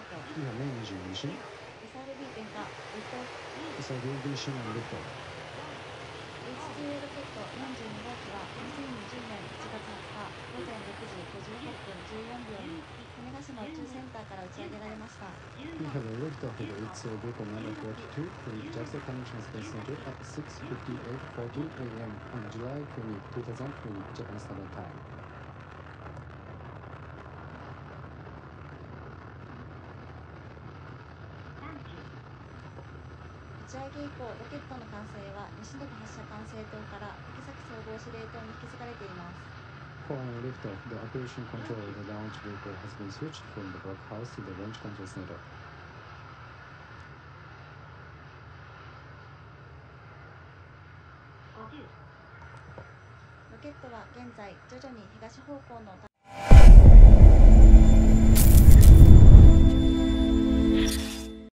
ト。今メイン22 SRB 点火。リフト。 SRB シナリフト。 H2A ロケット42号機は2020年1月20日午前6時58分14秒に種子島宇宙センターから打ち上げられました。 We have a liftoff of H2A vehicle number 42 from JAXA International Space Center at 6:58:14 a.m. on July 20, 2020 Japan Standard Time. 打ち上げ以降、ロケットの管制は西延発射管制塔から竹崎総合司令塔に引き継がれています。 Following liftoff, the operation control of the launch vehicle has been switched from the blockhouse to the launch control center. ロケットは現在徐々に東方向の